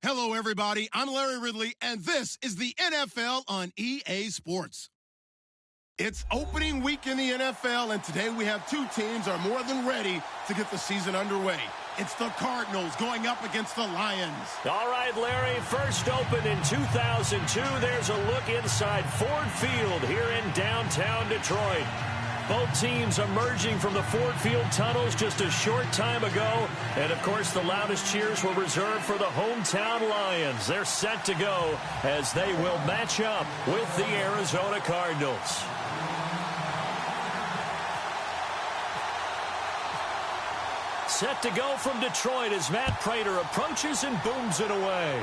Hello, everybody. I'm Larry Ridley, and this is the NFL on EA Sports. It's opening week in the NFL, and today we have two teams are more than ready to get the season underway. It's the Cardinals going up against the Lions. All right, Larry, first opened in 2002. There's a look inside Ford Field here in downtown Detroit. Both teams emerging from the Ford Field tunnels just a short time ago. And, of course, the loudest cheers were reserved for the hometown Lions. They're set to go as they will match up with the Arizona Cardinals. Set to go from Detroit as Matt Prater approaches and booms it away.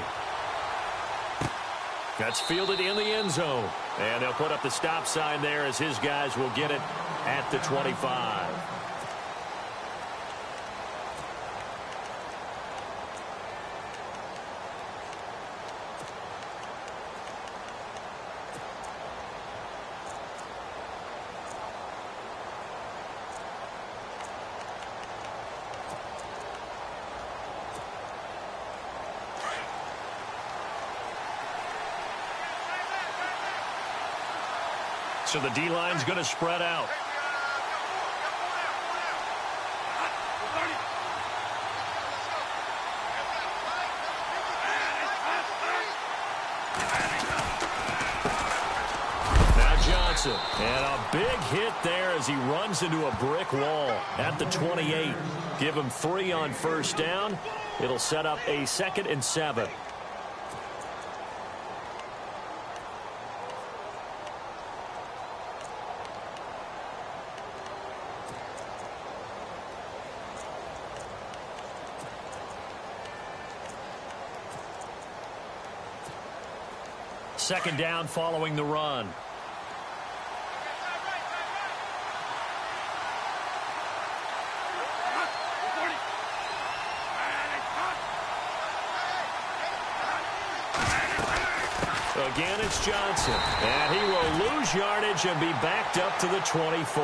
That's fielded in the end zone. And they'll put up the stop sign there as his guys will get it at the 25. So the D-line's going to spread out. Now Johnson. And a big hit there as he runs into a brick wall at the 28. Give him 3 on first down. It'll set up a 2nd and 7. Second down following the run. Again, it's Johnson. And he will lose yardage and be backed up to the 24.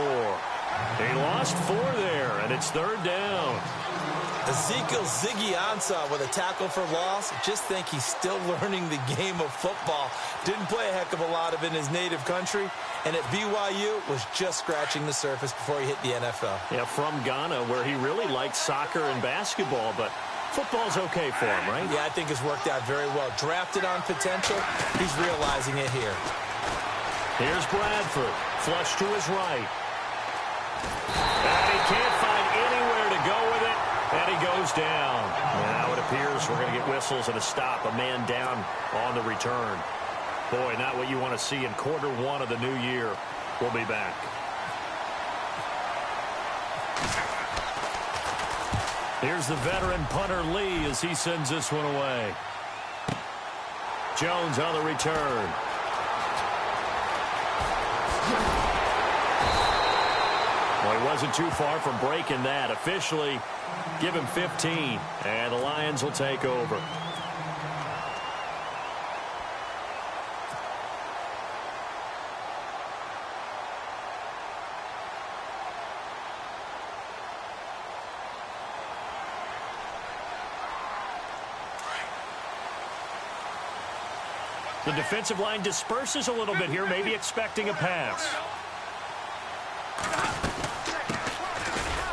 He lost 4 there, and it's 3rd down. Ezekiel Ziggy Ansah with a tackle for loss. Just think he's still learning the game of football. Didn't play a heck of a lot of it in his native country. And at BYU was just scratching the surface before he hit the NFL. Yeah, from Ghana, where he really liked soccer and basketball, but football's okay for him, right? Yeah, I think it's worked out very well. Drafted on potential, he's realizing it here. Here's Bradford, flush to his right. And he can't find anywhere to go with it. And he goes down. Now it appears we're going to get whistles and a stop. A man down on the return. Boy, not what you want to see in quarter 1 of the new year. We'll be back. Here's the veteran punter Lee as he sends this one away. Jones on the return. Well, he wasn't too far from breaking that. Officially, give him 15, and the Lions will take over. The defensive line disperses a little bit here, maybe expecting a pass.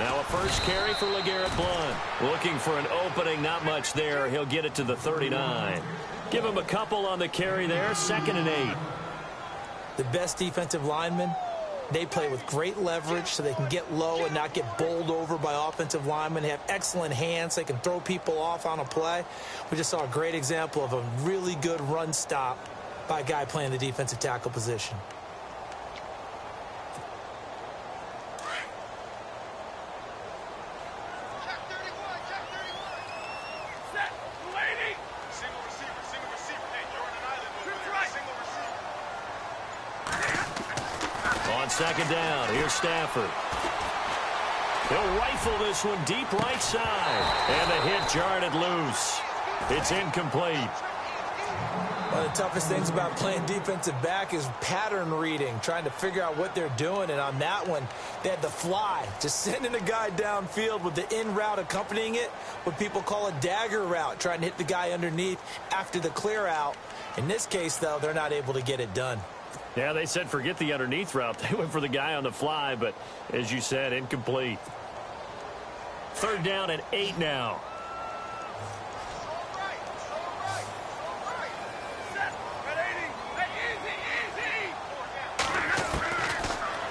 Now a first carry for LeGarrette Blount. Looking for an opening, not much there. He'll get it to the 39. Give him a couple on the carry there, 2nd and 8. The best defensive linemen, they play with great leverage so they can get low and not get bowled over by offensive linemen. They have excellent hands. They can throw people off on a play. We just saw a great example of a really good run stop by a guy playing the defensive tackle position. On 2nd down, here's Stafford. He'll rifle this one deep right side. And the hit jarred it loose. It's incomplete. One of the toughest things about playing defensive back is pattern reading, trying to figure out what they're doing. And on that one, they had the fly, just sending a guy downfield with the in route accompanying it, what people call a dagger route, trying to hit the guy underneath after the clear out. In this case, though, they're not able to get it done. Yeah, they said forget the underneath route. They went for the guy on the fly, but as you said, incomplete. 3rd down and 8 now.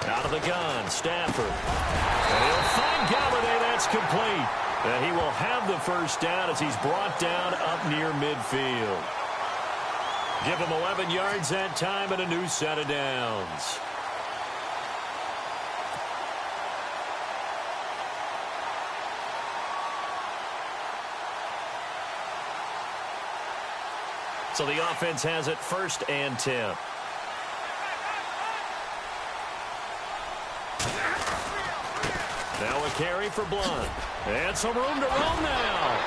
Out of the gun, Stafford. And he'll find Galladay. That's complete. And he will have the 1st down as he's brought down up near midfield. Give him 11 yards that time and a new set of downs. So the offense has it 1st and 10. Now a carry for Blunt. And some room to roam now.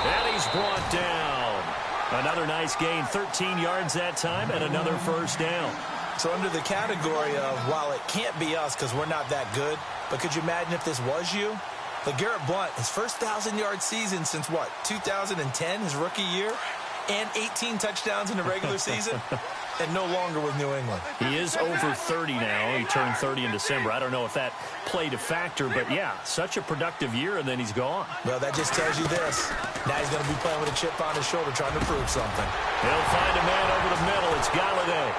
And he's brought down. Another nice gain, 13 yards that time, and another 1st down. So under the category of, while it can't be us because we're not that good, but could you imagine if this was you? LeGarrette Blunt, his first 1,000-yard season since, what, 2010, his rookie year? And 18 touchdowns in the regular season, and no longer with New England. He is over 30 now. He turned 30 in December. I don't know if that played a factor, but yeah, such a productive year, and then he's gone. Well, that just tells you this. Now he's going to be playing with a chip on his shoulder trying to prove something. He'll find a man over the middle. It's Galladay.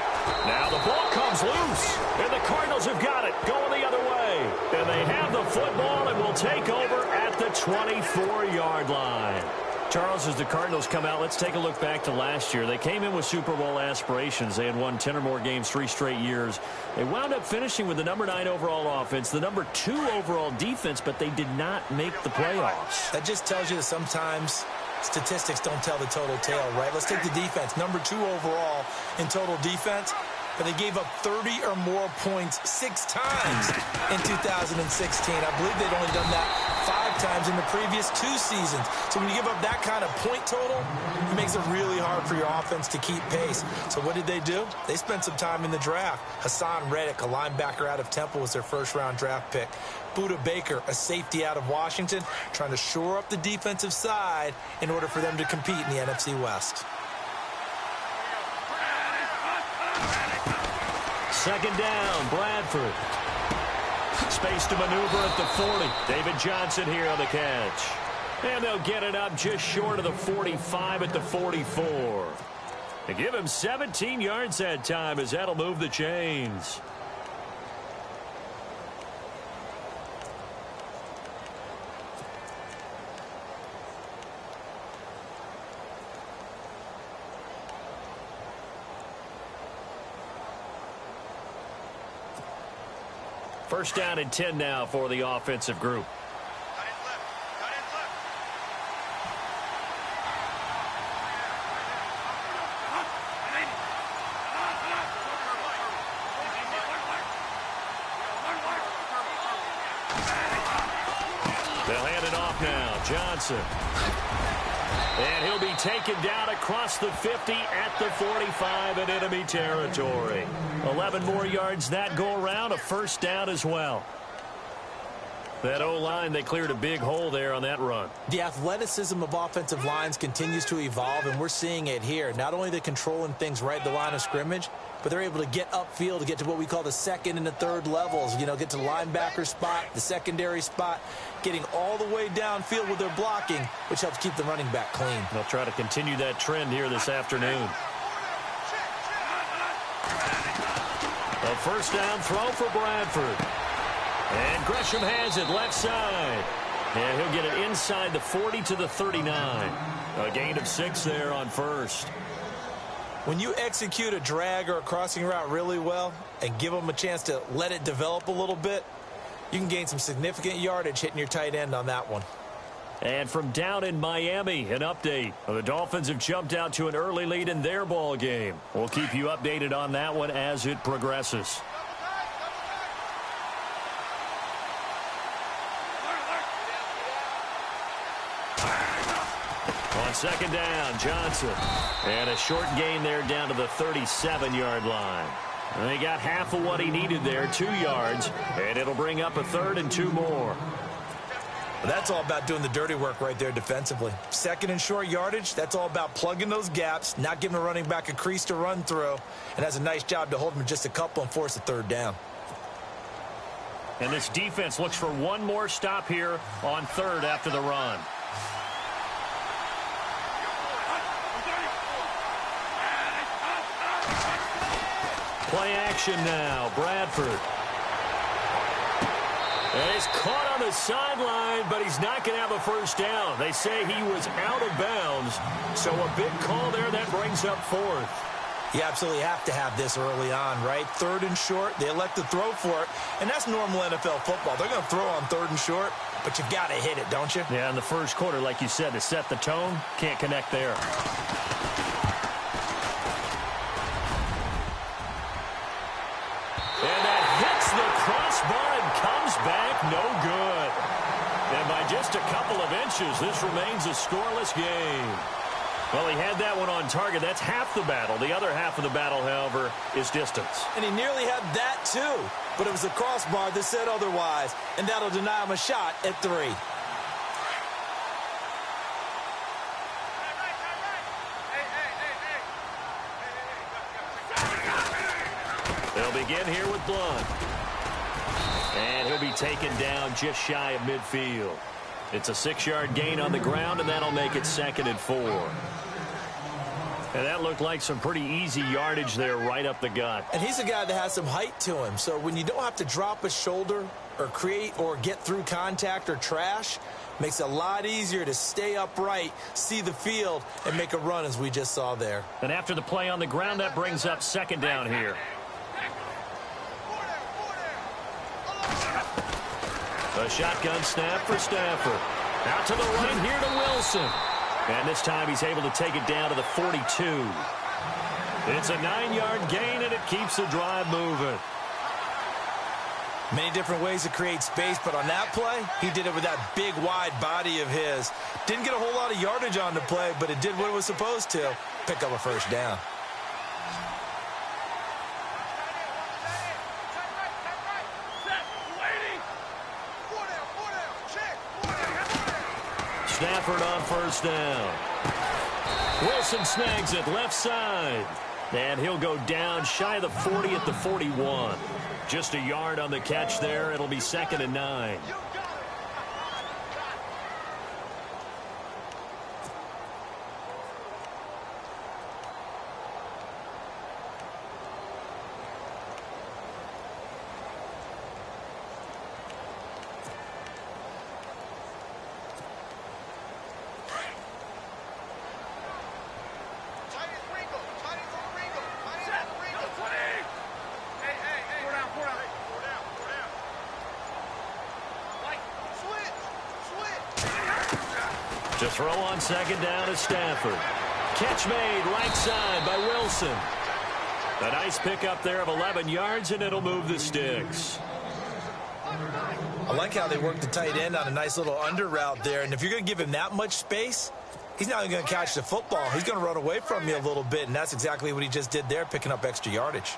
Now the ball comes loose, and the Cardinals have got it going the other way. And they have the football and will take over at the 24-yard line. Charles, as the Cardinals come out, let's take a look back to last year. They came in with Super Bowl aspirations. They had won 10 or more games 3 straight years. They wound up finishing with the number 9 overall offense, the number 2 overall defense, but they did not make the playoffs. That just tells you that sometimes statistics don't tell the total tale, right? Let's take the defense. Number 2 overall in total defense, but they gave up 30 or more points 6 times in 2016. I believe they'd only done that 5 times in the previous 2 seasons. So when you give up that kind of point total, it makes it really hard for your offense to keep pace. So what did they do? They spent some time in the draft. Hassan Reddick, a linebacker out of Temple, was their 1st-round draft pick. Buda Baker, a safety out of Washington, trying to shore up the defensive side in order for them to compete in the NFC West. 2nd down, Bradford. Space to maneuver at the 40. David Johnson here on the catch. And they'll get it up just short of the 45 at the 44. They give him 17 yards that time as that'll move the chains. First down and 10 now for the offensive group. They'll hand it off now. Johnson. And he'll be taken down across the 50 at the 45 in enemy territory. 11 more yards that go around, a 1st down as well. That O-line, they cleared a big hole there on that run. The athleticism of offensive lines continues to evolve, and we're seeing it here. Not only are they controlling things right at the line of scrimmage, but they're able to get upfield to get to what we call the 2nd and the 3rd levels. You know, get to the linebacker spot, the secondary spot, getting all the way downfield with their blocking, which helps keep the running back clean. They'll try to continue that trend here this afternoon. A 1st down throw for Bradford. And Gresham has it left side. And he'll get it inside the 40 to the 39. A gain of 6 there on 1st. When you execute a drag or a crossing route really well and give them a chance to let it develop a little bit, you can gain some significant yardage hitting your tight end on that one. And from down in Miami, an update. The Dolphins have jumped out to an early lead in their ball game. We'll keep you updated on that one as it progresses. On second down, Johnson. And a short gain there down to the 37-yard line. And he got half of what he needed there, 2 yards. And it'll bring up a 3rd and 2 more. That's all about doing the dirty work right there defensively. Second and short yardage, that's all about plugging those gaps, not giving a running back a crease to run through, and has a nice job to hold him just a couple and force a 3rd down. And this defense looks for one more stop here on 3rd after the run. Play action now, Bradford. And he's caught on the sideline, but he's not going to have a first down. They say he was out of bounds, so a big call there that brings up 4th. You absolutely have to have this early on, right? 3rd and short, they elect to throw for it, and that's normal NFL football. They're going to throw on 3rd and short, but you've got to hit it, don't you? Yeah, in the first quarter, like you said, to set the tone, can't connect there. And that hits the crossbar and comes back no good. And by just a couple of inches, this remains a scoreless game. Well, he had that one on target. That's half the battle. The other half of the battle, however, is distance. And he nearly had that, too. But it was the crossbar that said otherwise. And that'll deny him a shot at 3. They'll begin here with Blunt. And he'll be taken down just shy of midfield. It's a 6-yard gain on the ground, and that'll make it 2nd and 4. And that looked like some pretty easy yardage there right up the gut. And he's a guy that has some height to him. So when you don't have to drop a shoulder or create or get through contact or trash, makes it a lot easier to stay upright, see the field, and make a run as we just saw there. And after the play on the ground, that brings up 2nd down here. A shotgun snap for Stafford. Out to the right here to Wilson. And this time he's able to take it down to the 42. It's a 9-yard gain, and it keeps the drive moving. Many different ways to create space, but on that play, he did it with that big, wide body of his. Didn't get a whole lot of yardage on the play, but it did what it was supposed to, pick up a first down. Stafford on first down. Wilson snags it left side. And he'll go down shy of the 40 at the 41. Just a yard on the catch there. It'll be 2nd and 9. To throw on 2nd down is Stafford. Catch made right side by Wilson. A nice pickup there of 11 yards, and it'll move the sticks. I like how they work the tight end on a nice little under route there. And if you're going to give him that much space, he's not even going to catch the football. He's going to run away from you a little bit, and that's exactly what he just did there, picking up extra yardage.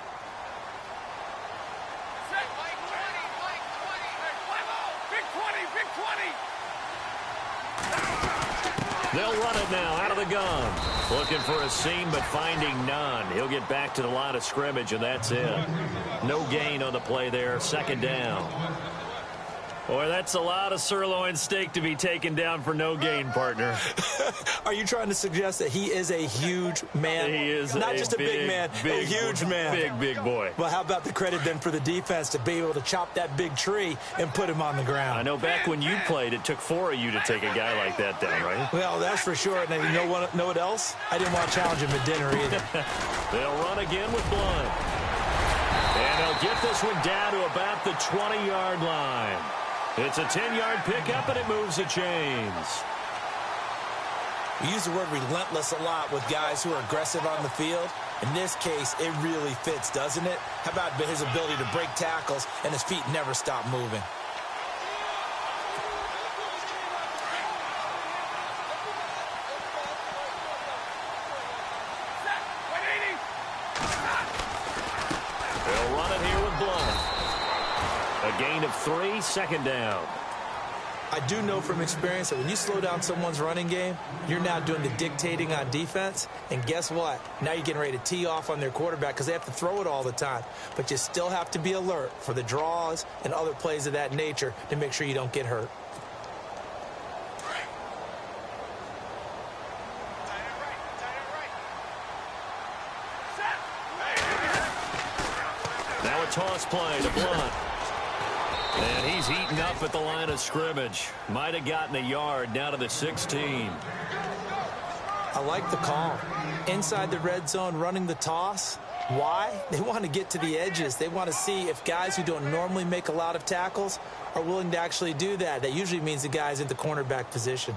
They'll run it now out of the gun. Looking for a seam, but finding none. He'll get back to the line of scrimmage, and that's it. No gain on the play there. 2nd down. Boy, that's a lot of sirloin steak to be taken down for no gain, partner. Are you trying to suggest that he is a huge man? He is not just a big man, a huge man. Big boy. Well, how about the credit then for the defense to be able to chop that big tree and put him on the ground? I know back when you played, it took 4 of you to take a guy like that down, right? Well, that's for sure. And you know what else? I didn't want to challenge him at dinner either. They'll run again with Blunt. And they'll get this one down to about the 20-yard line. It's a 10-yard pickup, and it moves the chains. We use the word relentless a lot with guys who are aggressive on the field. In this case, it really fits, doesn't it? How about his ability to break tackles and his feet never stop moving? gain of 3, second down. I do know from experience that when you slow down someone's running game, you're now doing the dictating on defense. And guess what? Now you're getting ready to tee off on their quarterback because they have to throw it all the time. But you still have to be alert for the draws and other plays of that nature to make sure you don't get hurt. Now a toss play to Blunt. And he's heating up at the line of scrimmage. Might have gotten a yard down to the 16. I like the call. Inside the red zone running the toss. Why? They want to get to the edges. They want to see if guys who don't normally make a lot of tackles are willing to actually do that. That usually means the guy's in the cornerback position.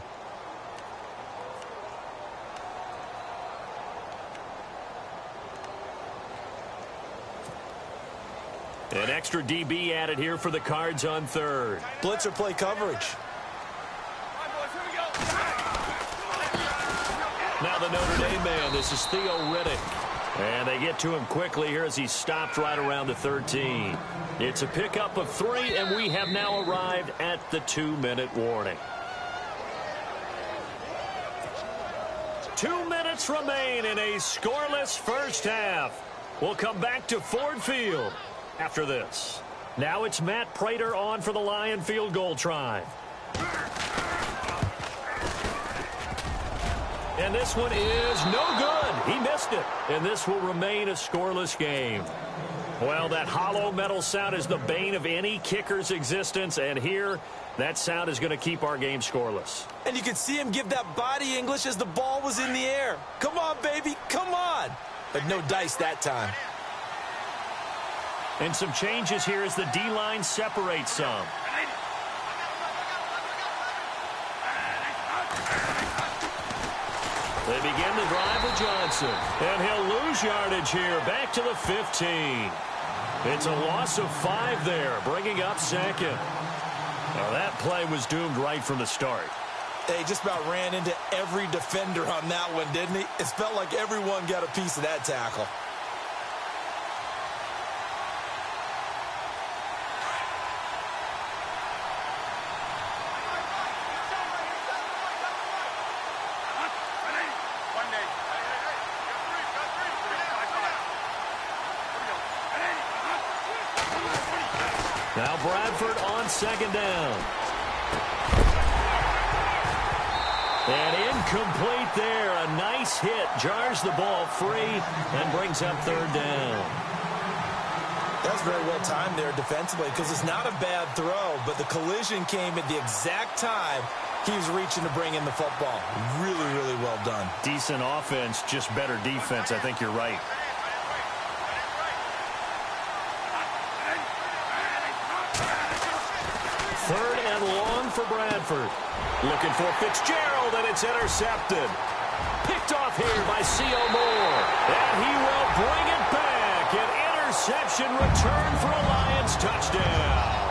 An extra DB added here for the Cards on third. Blitzer play coverage. Now the Notre Dame man, this is Theo Riddick. And they get to him quickly here as he's stopped right around the 13. It's a pickup of 3, and we have now arrived at the 2-minute warning. 2 minutes remain in a scoreless first half. We'll come back to Ford Field after this. Now it's Matt Prater on for the Lion field goal try. And this one is no good. He missed it. And this will remain a scoreless game. Well, that hollow metal sound is the bane of any kicker's existence. And here, that sound is going to keep our game scoreless. And you can see him give that body English as the ball was in the air. Come on, baby. Come on. But no dice that time. And some changes here as the D-line separates some. They begin the drive with Johnson. And he'll lose yardage here, back to the 15. It's a loss of 5 there, bringing up second. Now that play was doomed right from the start. They just about ran into every defender on that one, didn't he? It felt like everyone got a piece of that tackle. Now Bradford on second down. And incomplete there. A nice hit. Jars the ball free and brings up third down. That's very well timed there defensively because it's not a bad throw, but the collision came at the exact time he was reaching to bring in the football. Really, really well done. Decent offense, just better defense. I think you're right. Third and long for Bradford. Looking for Fitzgerald, and it's intercepted. Picked off here by C.O. Moore. And he will bring it back. An interception return for a Lions touchdown.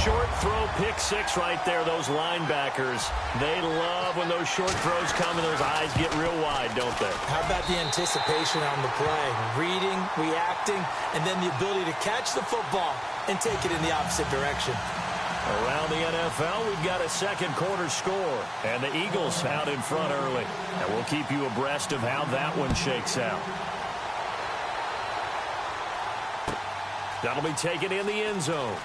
Short throw, pick 6 right there. Those linebackers, they love when those short throws come and those eyes get real wide, don't they? How about the anticipation on the play? Reading, reacting, and then the ability to catch the football and take it in the opposite direction. Around the NFL, we've got a second quarter score, and the Eagles out in front early. And we'll keep you abreast of how that one shakes out. That'll be taken in the end zone.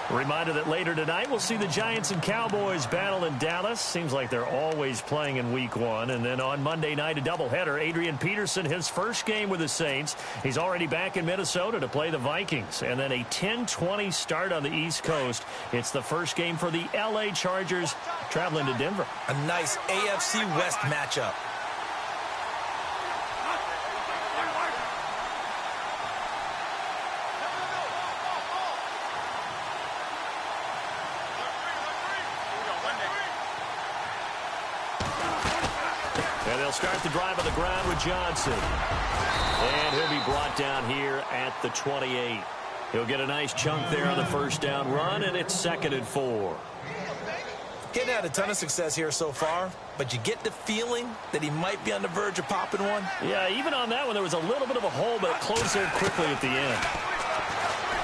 Reminder that later tonight we'll see the Giants and Cowboys battle in Dallas. Seems like they're always playing in week 1. And then on Monday night, a doubleheader. Adrian Peterson, his first game with the Saints. He's already back in Minnesota to play the Vikings. And then a 10:20 start on the East Coast. It's the first game for the L.A. Chargers traveling to Denver. A nice AFC West matchup. And they'll start the drive on the ground with Johnson. And he'll be brought down here at the 28. He'll get a nice chunk there on the first down run, and it's 2nd and 4. Getting had a ton of success here so far, but you get the feeling that he might be on the verge of popping one. Yeah, even on that one, there was a little bit of a hole, but it closed there quickly at the end.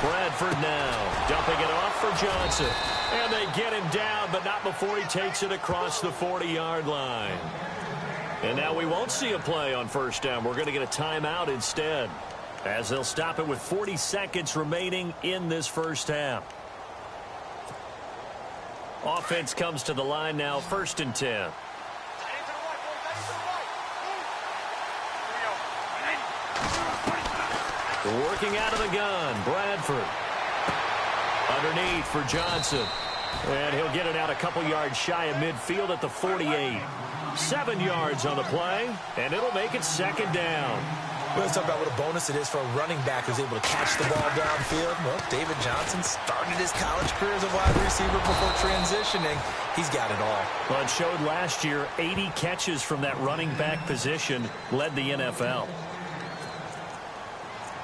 Bradford now dumping it off for Johnson. And they get him down, but not before he takes it across the 40-yard line. And now we won't see a play on first down. We're going to get a timeout instead, as they'll stop it with 40 seconds remaining in this first half. Offense comes to the line now, 1st and 10. Working out of the gun, Bradford. Underneath for Johnson. And he'll get it out a couple yards shy of midfield at the 48. 7 yards on the play, and it'll make it 2nd down. Let's talk about what a bonus it is for a running back who's able to catch the ball downfield. Well, David Johnson started his college career as a wide receiver before transitioning. He's got it all. Well, it showed last year 80 catches from that running back position led the NFL.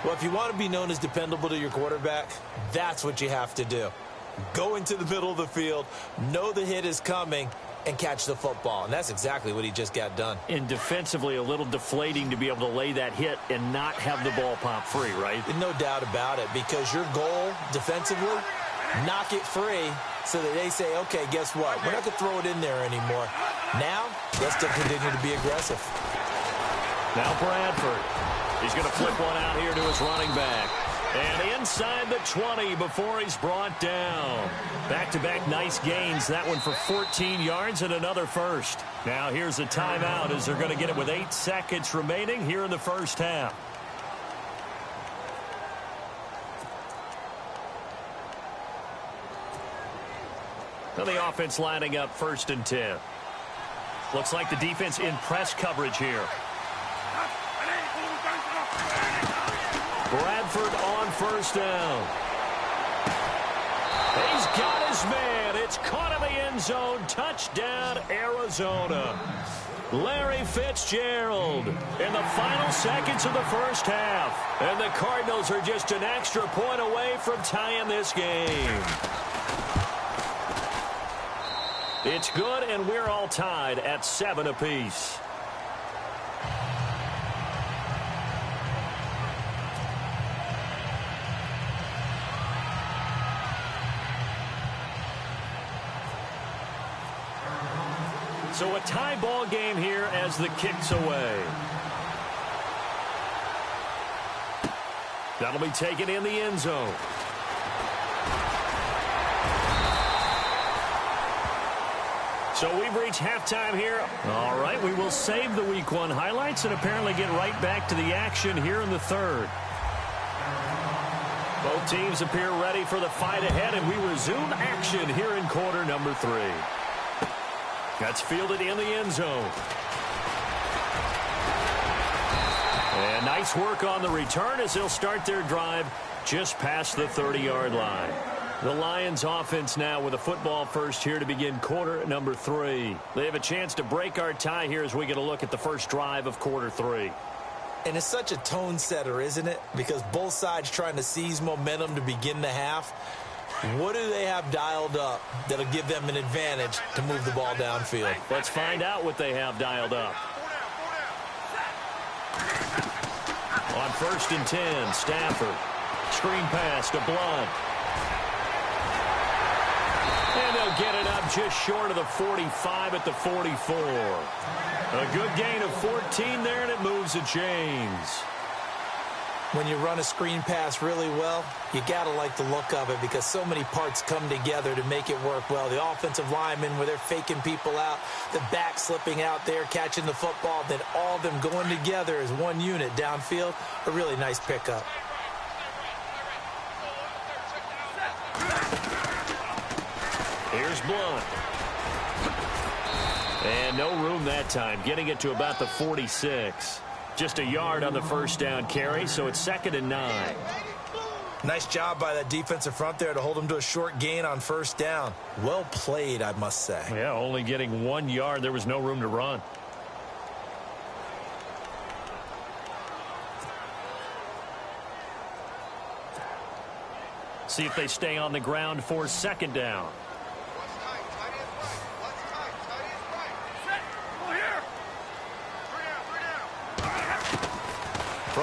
Well, if you want to be known as dependable to your quarterback, that's what you have to do. Go into the middle of the field, know the hit is coming, and catch the football. And that's exactly what he just got done. And defensively, a little deflating to be able to lay that hit and not have the ball pop free, right? No doubt about it, because your goal defensively, knock it free so that they say, okay, guess what? We're not going to throw it in there anymore. Now, let's still continue to be aggressive. Now Bradford. He's going to flip one out here to his running back. And inside the 20 before he's brought down. Back-to-back nice gains. That one for 14 yards and another first. Now here's a timeout as they're going to get it with 8 seconds remaining here in the first half. Now the offense lining up 1st and 10. Looks like the defense in press coverage here. Bradford on 1st down. He's got his man. It's caught in the end zone. Touchdown, Arizona. Larry Fitzgerald in the final seconds of the first half. And the Cardinals are just an extra point away from tying this game. It's good, and we're all tied at 7 apiece. So a tie ball game here as the kick's away. That'll be taken in the end zone. So we've reached halftime here. All right, we will save the Week 1 highlights and apparently get right back to the action here in the third. Both teams appear ready for the fight ahead, and we resume action here in quarter number 3. That's fielded in the end zone. And nice work on the return as they'll start their drive just past the 30-yard line. The Lions offense now with a football first here to begin quarter number 3. They have a chance to break our tie here as we get a look at the first drive of quarter 3. And it's such a tone setter, isn't it? Because both sides trying to seize momentum to begin the half. What do they have dialed up that'll give them an advantage to move the ball downfield? Let's find out what they have dialed up. On 1st and 10, Stafford. Screen pass to Blunt. And they'll get it up just short of the 45 at the 44. A good gain of 14 there, and it moves the chains. When you run a screen pass really well, you got to like the look of it because so many parts come together to make it work well. The offensive linemen, where they're faking people out, the back slipping out there, catching the football, then all of them going together as one unit downfield. A really nice pickup. Here's Blunt. And no room that time, getting it to about the 46. Just a yard on the first down carry, so it's 2nd and 9. Nice job by that defensive front there to hold them to a short gain on first down. Well played, I must say. Yeah, only getting 1 yard. There was no room to run. See if they stay on the ground for 2nd down.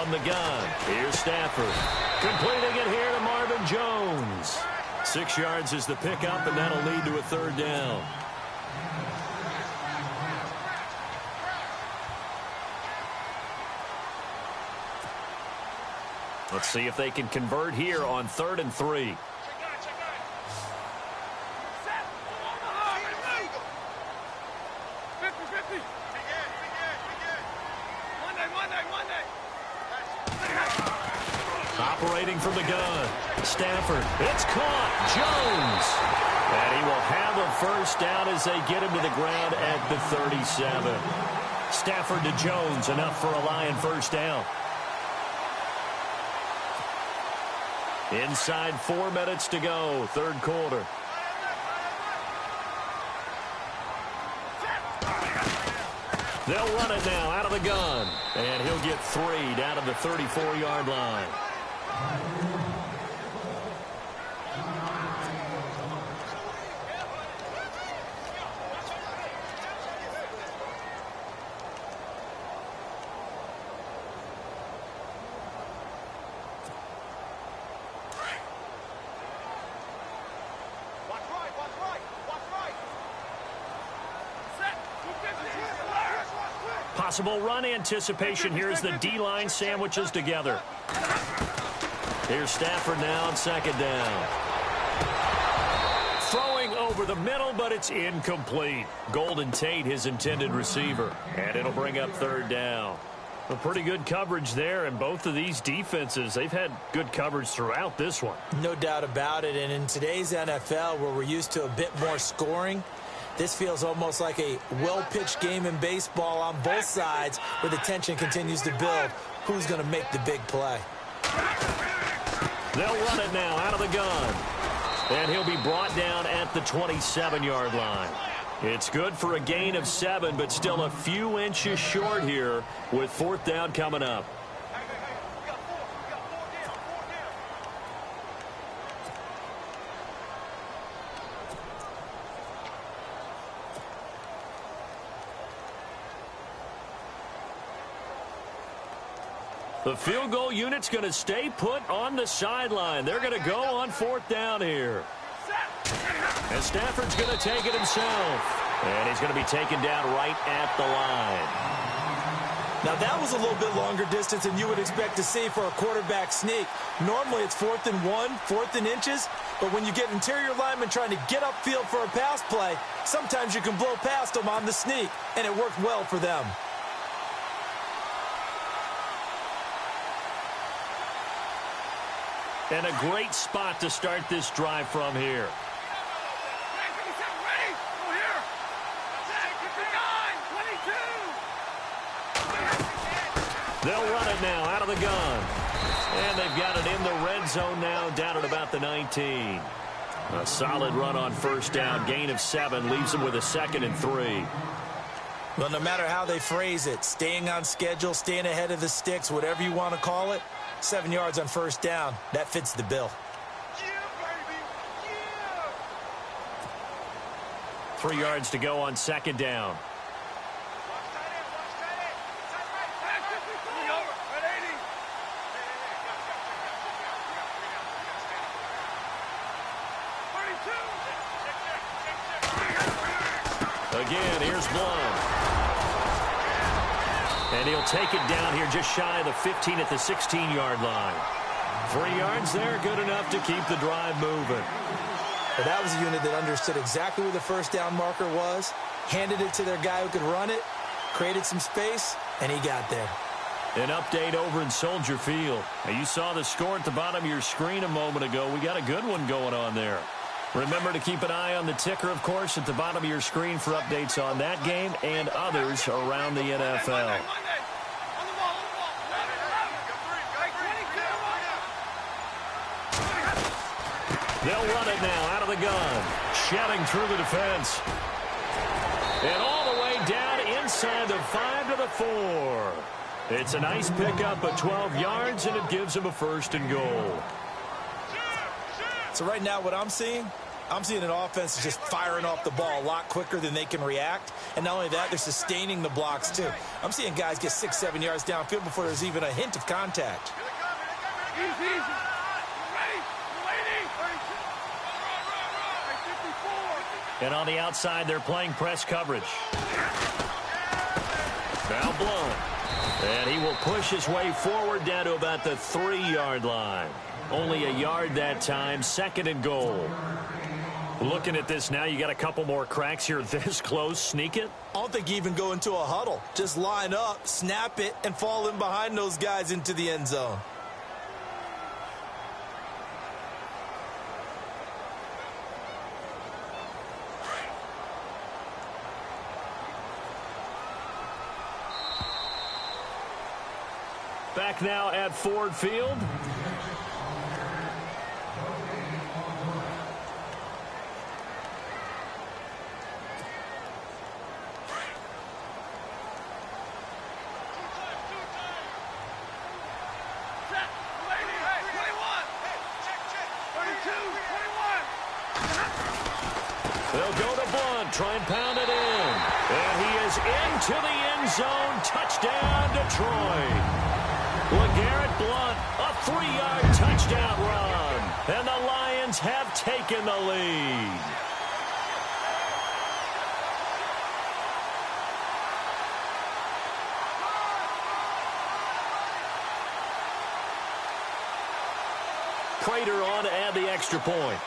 from the gun. Here's Stafford. Completing it here to Marvin Jones. 6 yards is the pickup, and that'll lead to a third down. Let's see if they can convert here on 3rd and 3. Operating from the gun. Stafford. It's caught. Jones. And he will have a first down as they get him to the ground at the 37. Stafford to Jones. Enough for a Lion first down. Inside 4 minutes to go. 3rd quarter. They'll run it now out of the gun. And he'll get 3 down to the 34-yard line. Possible run anticipation here as the D-line sandwiches together. Here's Stafford now on 2nd down. Throwing over the middle, but it's incomplete. Golden Tate, his intended receiver. And it'll bring up 3rd down. A pretty good coverage there, and both of these defenses, they've had good coverage throughout this one. No doubt about it, and in today's NFL, where we're used to a bit more scoring, this feels almost like a well-pitched game in baseball on both sides where the tension continues to build. Who's going to make the big play? They'll run it now out of the gun. And he'll be brought down at the 27-yard line. It's good for a gain of 7, but still a few inches short here with 4th down coming up. The field goal unit's going to stay put on the sideline. They're going to go on 4th down here. And Stafford's going to take it himself. And he's going to be taken down right at the line. Now, that was a little bit longer distance than you would expect to see for a quarterback sneak. Normally, it's 4th and 1, 4th and inches. But when you get interior linemen trying to get upfield for a pass play, sometimes you can blow past them on the sneak. And it worked well for them. And a great spot to start this drive from here. They'll run it now out of the gun. And they've got it in the red zone now, down at about the 19. A solid run on 1st down. Gain of 7 leaves them with a 2nd and 3. Well, no matter how they phrase it, staying on schedule, staying ahead of the sticks, whatever you want to call it, 7 yards on 1st down, that fits the bill. Yeah, baby. Yeah. 3 yards to go on 2nd down. Again, here's Blunt. And he'll take it down here just shy of the 15 at the 16-yard line. 3 yards there, good enough to keep the drive moving. But that was a unit that understood exactly where the 1st down marker was, handed it to their guy who could run it, created some space, and he got there. An update over in Soldier Field. Now, you saw the score at the bottom of your screen a moment ago. We got a good one going on there. Remember to keep an eye on the ticker, of course, at the bottom of your screen for updates on that game and others around the NFL. They'll run it now out of the gun. Shelling through the defense. And all the way down inside the 5 to the 4. It's a nice pickup of 12 yards, and it gives him a 1st and goal. So right now what I'm seeing I'm seeing an offense just firing off the ball a lot quicker than they can react. And not only that, they're sustaining the blocks, too. I'm seeing guys get 6, 7 yards downfield before there's even a hint of contact. Easy. And on the outside, they're playing press coverage. Now blown. And he will push his way forward down to about the 3-yard line. Only a yard that time, 2nd and goal. Looking at this now, you got a couple more cracks here this close. Sneak it? I don't think you even go into a huddle. Just line up, snap it, and fall in behind those guys into the end zone. Back now at Ford Field. They'll go to Blunt, try and pound it in. And he is into the end zone. Touchdown, Detroit. LeGarrette Blunt, a 3-yard touchdown run. And the Lions have taken the lead. Prater on to add the extra point.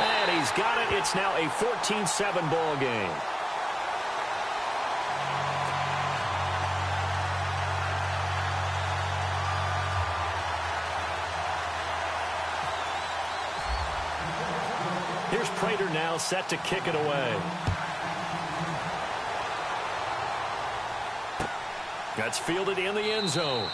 And he's got it. It's now a 14-7 ball game. Here's Prater now set to kick it away. That's fielded in the end zone.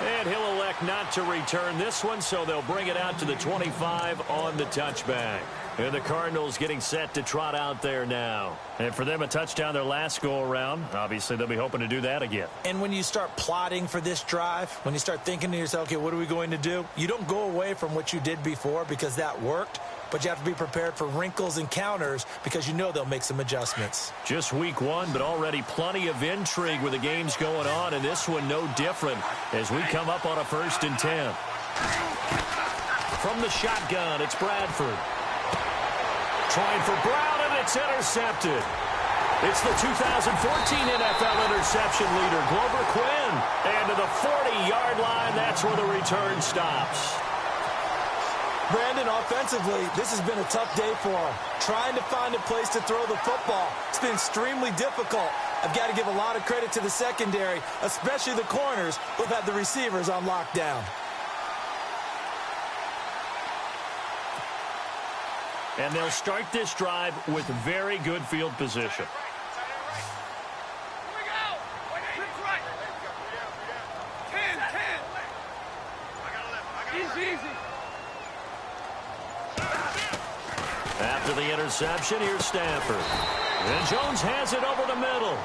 And he'll elect not to return this one, so they'll bring it out to the 25 on the touchback. And the Cardinals getting set to trot out there now. And for them, a touchdown their last go-around. Obviously, they'll be hoping to do that again. And when you start plotting for this drive, when you start thinking to yourself, okay, what are we going to do? You don't go away from what you did before because that worked. But you have to be prepared for wrinkles and counters because you know they'll make some adjustments. Just week one, but already plenty of intrigue with the games going on, and this one no different as we come up on a 1st and 10. From the shotgun, it's Bradford. Trying for Brown, and it's intercepted. It's the 2014 NFL interception leader, Glover Quinn. And to the 40-yard line, that's where the return stops. Brandon, offensively, this has been a tough day for him. Trying to find a place to throw the football. It's been extremely difficult. I've got to give a lot of credit to the secondary, especially the corners who've had the receivers on lockdown. And they'll start this drive with very good field position. After the interception, here's Stafford. And Jones has it over the middle.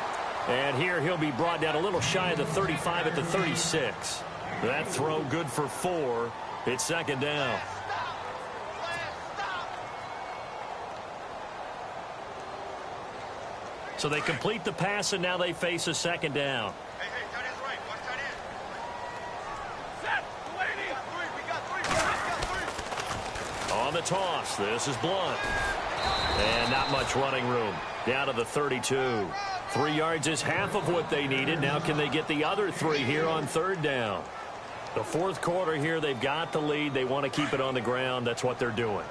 And here he'll be brought down a little shy of the 35 at the 36. That throw good for 4. It's 2nd down. So they complete the pass, and now they face a 2nd down. On the toss, this is Blunt. And not much running room. Down to the 32. 3 yards is half of what they needed. Now can they get the other 3 here on 3rd down? The 4th quarter here, they've got the lead. They want to keep it on the ground. That's what they're doing.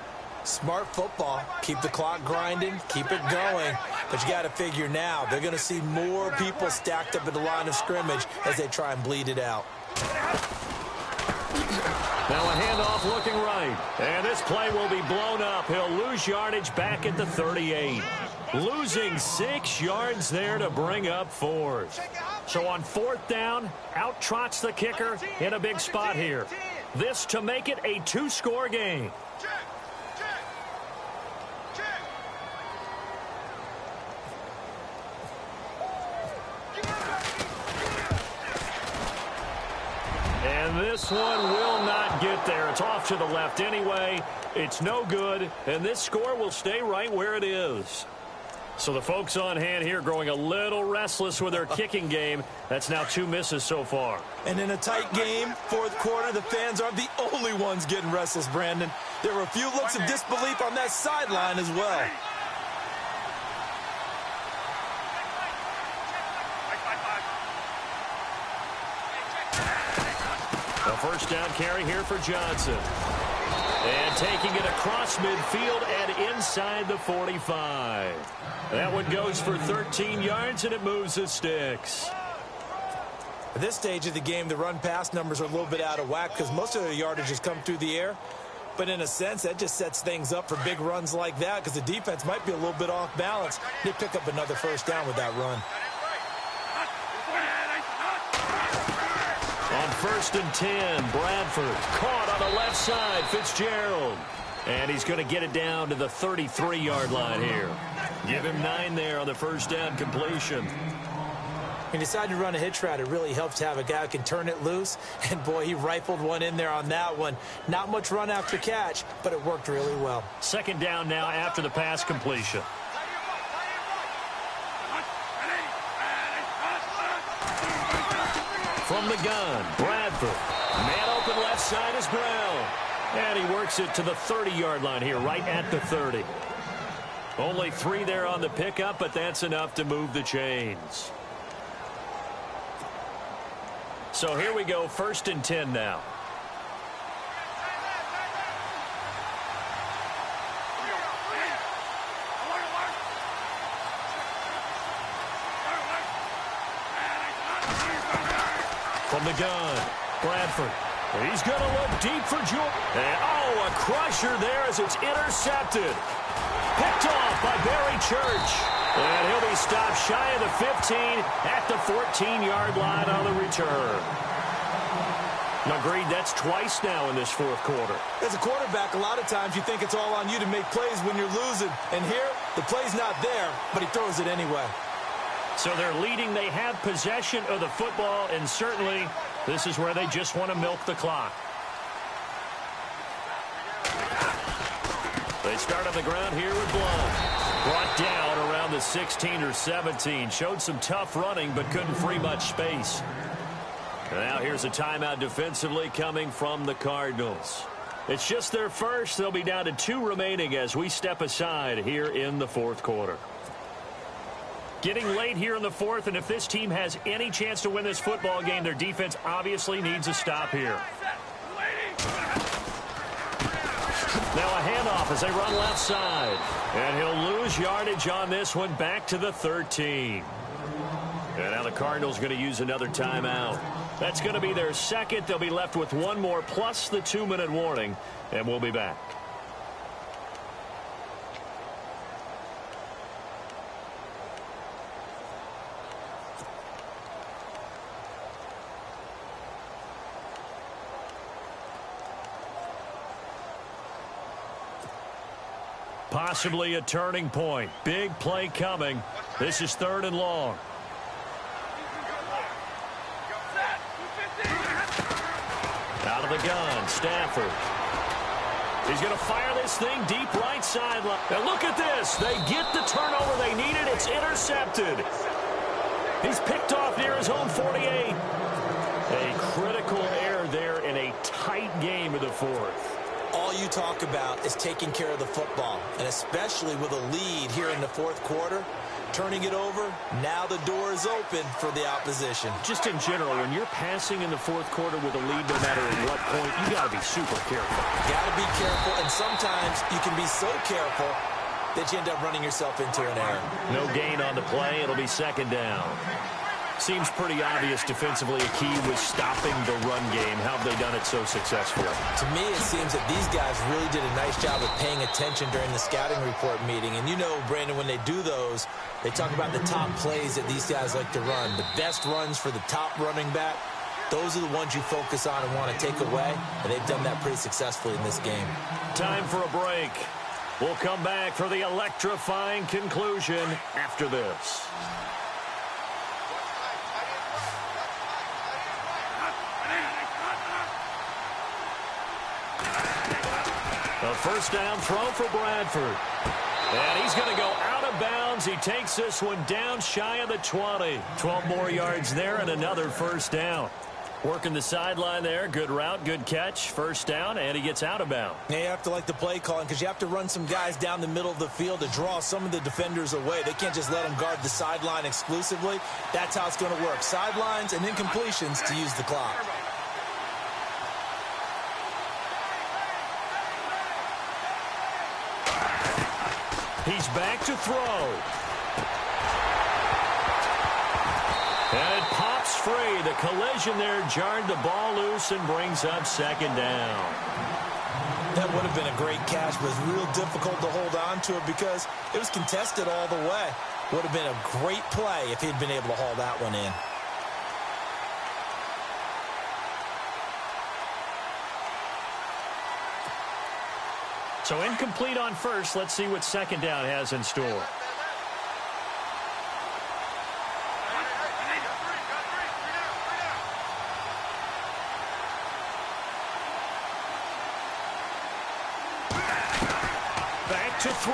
Smart football. Keep the clock grinding. Keep it going. But you got to figure now, they're going to see more people stacked up at the line of scrimmage as they try and bleed it out. Now a handoff looking right. And this play will be blown up. He'll lose yardage back at the 38. Losing 6 yards there to bring up 4th. So on 4th down, out trots the kicker in a big spot here. This to make it a 2-score game. This one will not get there. It's off to the left anyway. It's no good, and this score will stay right where it is. So the folks on hand here growing a little restless with their kicking game. That's now 2 misses so far. And in a tight game, fourth quarter, the fans aren't the only ones getting restless, Brandon. There were a few looks of disbelief on that sideline as well. A first down carry here for Johnson. And taking it across midfield and inside the 45. That one goes for 13 yards, and it moves the sticks. At this stage of the game, the run-pass numbers are a little bit out of whack because most of the yardage has come through the air. But in a sense, that just sets things up for big runs like that because the defense might be a little bit off balance. They pick up another first down with that run. On 1st and 10, Bradford caught on the left side, Fitzgerald. And he's going to get it down to the 33-yard line here. Give him 9 there on the first down completion. He decided to run a hitch route. It really helps to have a guy who can turn it loose. And, boy, he rifled one in there on that one. Not much run after catch, but it worked really well. Second down now after the pass completion. From the gun, Bradford. Man open left side is Brown. And he works it to the 30-yard line here, right at the 30. Only 3 there on the pickup, but that's enough to move the chains. So here we go, 1st and 10 now. From the gun, Bradford. He's going to look deep for Jewell. Oh, a crusher there as it's intercepted. Picked off by Barry Church. And he'll be stopped shy of the 15 at the 14-yard line on the return. Agreed, that's twice now in this fourth quarter. As a quarterback, a lot of times you think it's all on you to make plays when you're losing. And here, the play's not there, but he throws it anyway. So they're leading. They have possession of the football, and certainly this is where they just want to milk the clock. They start on the ground here with Blunt. Brought down around the 16 or 17. Showed some tough running, but couldn't free much space. And now here's a timeout defensively coming from the Cardinals. It's just their first. They'll be down to 2 remaining as we step aside here in the fourth quarter. Getting late here in the fourth, and if this team has any chance to win this football game, their defense obviously needs a stop here. Now a handoff as they run left side. And he'll lose yardage on this one back to the 13. And now the Cardinals going to use another timeout. That's going to be their second. They'll be left with 1 more plus the 2-minute warning, and we'll be back. Possibly a turning point. Big play coming. This is 3rd and long. Out of the gun, Stafford. He's going to fire this thing deep right sideline. And look at this. They get the turnover they needed. It's intercepted. He's picked off near his own 48. A critical error there in a tight game of the fourth. All you talk about is taking care of the football, and especially with a lead here in the fourth quarter. Turning it over, now the door is open for the opposition. Just in general, when you're passing in the fourth quarter with a lead, no matter at what point, you got to be super careful. Got to be careful, and sometimes you can be so careful that you end up running yourself into an error. No gain on the play. It'll be 2nd down. Seems pretty obvious defensively a key was stopping the run game. How have they done it so successfully? To me, it seems that these guys really did a nice job of paying attention during the scouting report meeting. And you know, Brandon, when they do those, they talk about the top plays that these guys like to run. The best runs for the top running back, those are the ones you focus on and want to take away. And they've done that pretty successfully in this game. Time for a break. We'll come back for the electrifying conclusion after this. first down throw for Bradford. And he's going to go out of bounds. He takes this one down shy of the 20. 12 more yards there and another first down. Working the sideline there. Good route, good catch. First down, and he gets out of bounds. Yeah, you have to like the play calling because you have to run some guys down the middle of the field to draw some of the defenders away. They can't just let them guard the sideline exclusively. That's how it's going to work. Sidelines and incompletions to use the clock. He's back to throw. And it pops free. The collision there jarred the ball loose and brings up second down. That would have been a great catch, but it's real difficult to hold on to it because it was contested all the way. Would have been a great play if he'd been able to haul that one in. So incomplete on first. Let's see what second down has in store. Back to throw.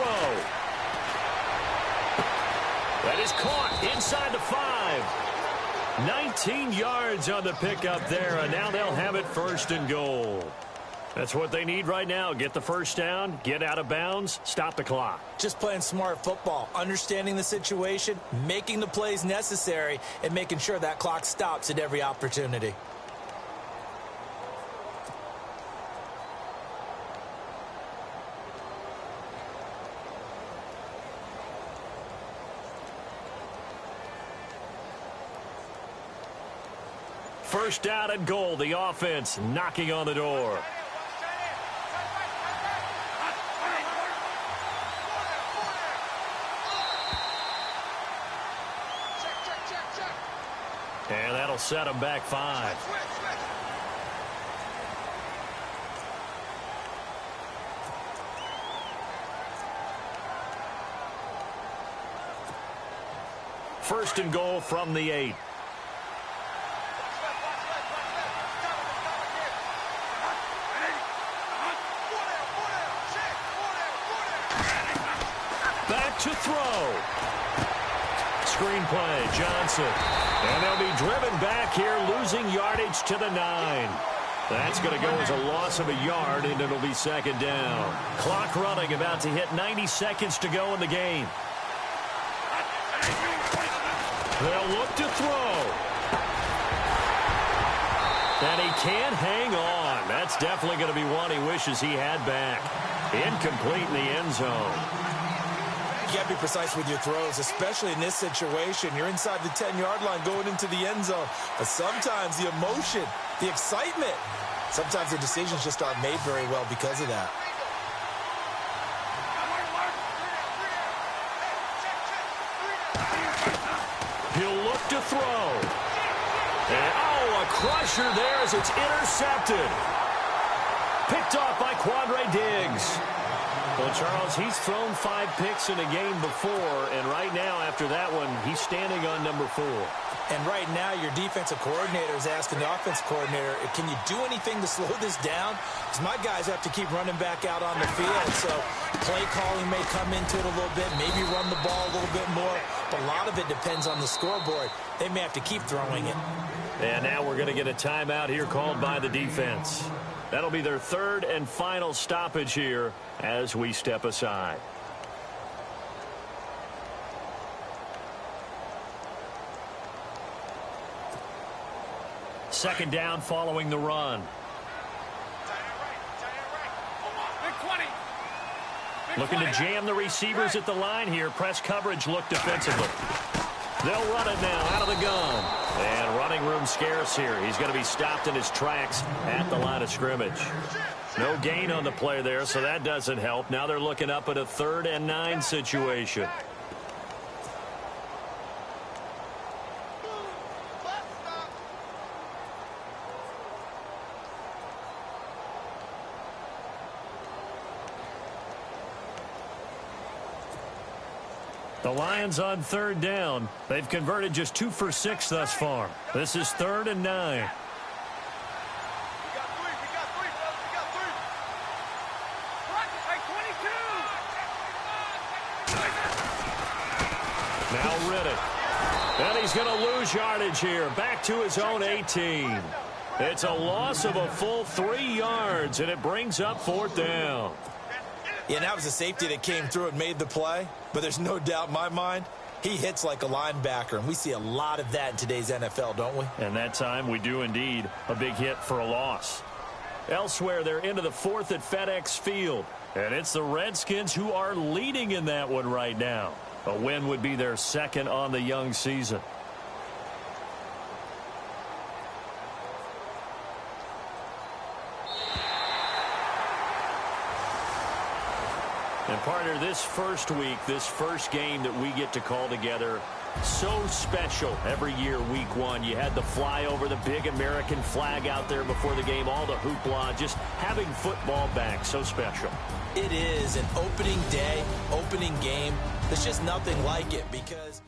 That is caught inside the 5. 19 yards on the pickup there, and now they'll have it first and goal. That's what they need right now. Get the first down, get out of bounds, stop the clock. Just playing smart football, understanding the situation, making the plays necessary, and making sure that clock stops at every opportunity. First down and goal. The offense knocking on the door. And that'll set them back 5. First and goal from the 8. Back to throw. Screenplay, Johnson. And they'll be driven back here, losing yardage to the 9. That's going to go as a loss of a yard, and it'll be second down. Clock running, about to hit 90 seconds to go in the game. They'll look to throw. And he can't hang on. That's definitely going to be one he wishes he had back. Incomplete in the end zone. You got to be precise with your throws, especially in this situation. You're inside the 10-yard line going into the end zone. But sometimes the emotion, the excitement, sometimes the decisions just aren't made very well because of that. He'll look to throw. And, oh, a crusher there as it's intercepted. Picked off by Quandre Diggs. Well, Charles, he's thrown 5 picks in a game before, and right now, after that one, he's standing on number 4. And right now, your defensive coordinator is asking the offensive coordinator, can you do anything to slow this down? Because my guys have to keep running back out on the field, so play calling may come into it a little bit, maybe run the ball a little bit more, but a lot of it depends on the scoreboard. They may have to keep throwing it. And now we're going to get a timeout here called by the defense. That'll be their third and final stoppage here as we step aside. Second down following the run. Looking to jam the receivers at the line here. Press coverage look defensively. They'll run it now out of the gun. And running room scarce here. He's going to be stopped in his tracks at the line of scrimmage. No gain on the play there, so that doesn't help. Now they're looking up at a 3rd and 9 situation. The Lions on 3rd down. They've converted just 2 for 6 thus far. This is 3rd and 9. And he's going to lose yardage here. Back to his own 18. It's a loss of a full 3 yards, and it brings up 4th down. Yeah, and that was a safety that came through and made the play. But there's no doubt in my mind, he hits like a linebacker, and we see a lot of that in today's NFL, don't we? And that time we do indeed. A big hit for a loss. Elsewhere, they're into the 4th at FedEx Field. And it's the Redskins who are leading in that one right now. A win would be their 2nd on the young season. And partner, this first week, this first game that we get to call together, so special every year, week 1. You had the flyover, the big American flag out there before the game, all the hoopla, just having football back, so special. It is an opening day, opening game. There's just nothing like it because